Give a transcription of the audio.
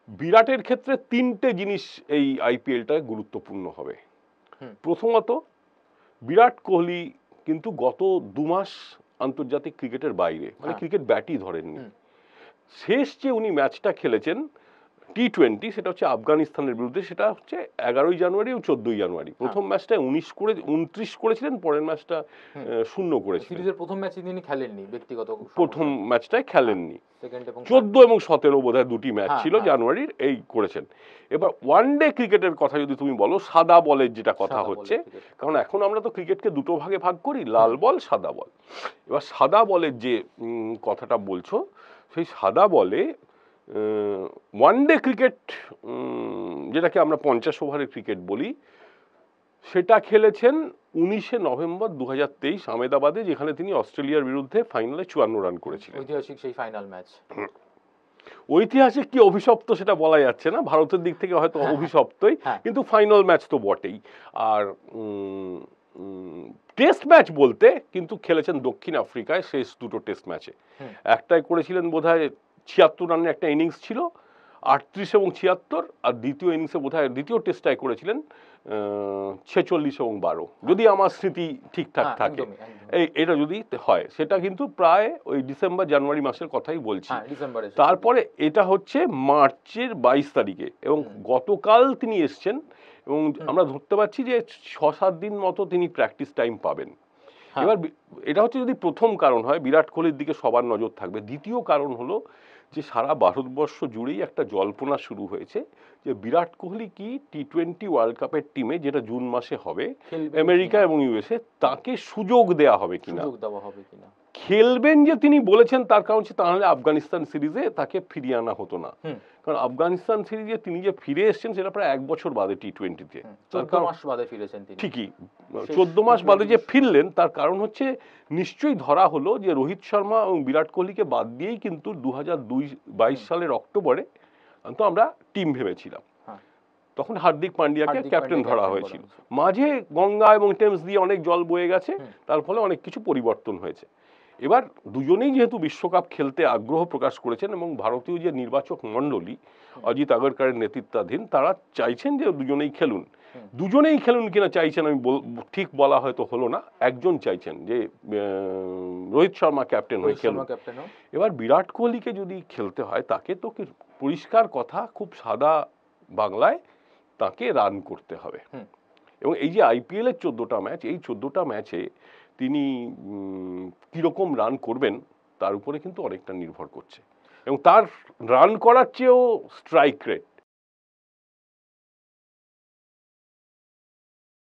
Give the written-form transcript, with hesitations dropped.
বিরাটের ক্ষেত্রে তিনটে জিনিস এই আইপিএলটা গুরুত্বপূর্ণ হবে। প্রথমত, বিরাট কোহলি কিন্তু গত 2 মাস আন্তর্জাতিক ক্রিকেটের বাইরে, মানে ক্রিকেট ব্যাটই ধরেননি। শেষ যে উনি ম্যাচটা খেলেছেন T20, সেটা হচ্ছে আফগানিস্তানের বিরুদ্ধে, সেটা হচ্ছে 11ই জানুয়ারি ও 14ই জানুয়ারি। প্রথম ম্যাচটা 29 করেছিলেন, পরের ম্যাচটা 0 করেছিলেন। সিরিজের প্রথম ম্যাচে তিনি খেলেননি, ব্যক্তিগত প্রথম ম্যাচটাই খেলেননি। 14 এবং 17 বোধহয় দুটি ম্যাচ ছিল জানুয়ারির, এই করেছেন। এবার ওয়ানডে ক্রিকেটের কথা যদি তুমি বলো, সাদা বলের যেটা কথা হচ্ছে, কারণ এখন আমরা তো ক্রিকেটকে দুটো ভাগে ভাগ করি, লাল বল, সাদা বল। এবার সাদা বলের যে কথাটা বলছো, সেই সাদা বলে ওয়ানডে ক্রিকেট, যেটাকে আমরা 50 ওভারের ক্রিকেট বলি, সেটা খেলেছেন 19শে নভেম্বর 2023 আহমেদাবাদে, যেখানে তিনি অস্ট্রেলিয়ার বিরুদ্ধে ফাইনালে 54 রান করেছিলেন। ঐতিহাসিক সেই ফাইনাল ম্যাচ। ঐতিহাসিক কি অভিশপ্ত সেটা বলা যাচ্ছে না, ভারতের দিক থেকে হয়তো অভিশপ্তই, কিন্তু ফাইনাল ম্যাচ তো বটেই। আর টেস্ট ম্যাচ বলতে কিন্তু খেলেছেন দক্ষিণ আফ্রিকায় শেষ দুটো টেস্ট ম্যাচে। একটাই করেছিলেন বোধহয় 76 রানের একটা ইনিংস ছিল, 38 এবং 76, আর দ্বিতীয় ইনিংসে বোধহয় দ্বিতীয় টেস্টটাই করেছিলেন 46 এবং 12, যদি আমার স্মৃতি ঠিকঠাক থাকে। এটা যদি হয়, সেটা কিন্তু প্রায় ওই ডিসেম্বর জানুয়ারি মাসের কথাই বলছি। তারপরে এটা হচ্ছে মার্চের 22 তারিখে, এবং গতকাল তিনি এসছেন, এবং আমরা ধরতে পারছি যে 6-7 দিন মতো তিনি প্র্যাকটিস টাইম পাবেন। এবার এটা হচ্ছে যদি প্রথম কারণ হয়, বিরাট কোহলির দিকে সবার নজর থাকবে। দ্বিতীয় কারণ হলো যে সারা ভারতবর্ষ জুড়েই একটা জল্পনা শুরু হয়েছে যে বিরাট কোহলি কি T20 ওয়ার্ল্ড কাপের টিমে, যেটা জুন মাসে হবে আমেরিকা এবং ইউএসএ, তাকে সুযোগ দেওয়া হবে কিনা। খেলবেন যে তিনি বলেছেন, তার কারণ হচ্ছে তাহলে আফগানিস্তান সিরিজে তাকে ফিরিয়ে আনা হতো না, কারণ আফগানিস্তান সিরিজে তিনি যে ফিরে এসেছেন সেটা প্রায় 1 বছর বাদে T20-তে, 14 মাস বাদে ফিরেছেন তিনি। ঠিকই, 14 মাস বাদে যে ফিরলেন, তার কারণ হচ্ছে নিশ্চয়ই ধরা হলো যে রোহিত শর্মা এবং বিরাট কোহলিকে বাদ দিয়েই কিন্তু 2022 সালের অক্টোবরে তো আমরা টিম ভেবেছিলাম। তখন হার্দিক পান্ডিয়াকে ক্যাপ্টেন ধরা হয়েছিল। মাঝে গঙ্গা এবং টেমস দিয়ে অনেক জল বয়ে গেছে, তার ফলে অনেক কিছু পরিবর্তন হয়েছে। এবার দুজনেই যেহেতু বিশ্বকাপ খেলতে আগ্রহ প্রকাশ করেছেন, এবং ভারতীয় যে নির্বাচক মণ্ডলী অজিত আগরকরের নেতৃত্বাধীন, তারা চাইছেন যে দুজনেই খেলুন। দুজনেই খেলুন কিনা চাইছেন আমি ঠিক বলা হয়তো হলো না, একজন চাইছেন যে রোহিত শর্মা ক্যাপ্টেন হয়ে খেলুন। এবার বিরাট কোহলিকে যদি খেলতে হয়, তাকে তো পরিষ্কার কথা, খুব সাদা বাংলায়, তাকে রান করতে হবে। এবং এই যে আইপিএল এর 14টা ম্যাচ, এই 14টা ম্যাচে তিনি কিরকম রান করবেন তার উপরে কিন্তু অনেকটা নির্ভর করছে, এবং তার রান করার চেয়েও স্ট্রাইক রেট,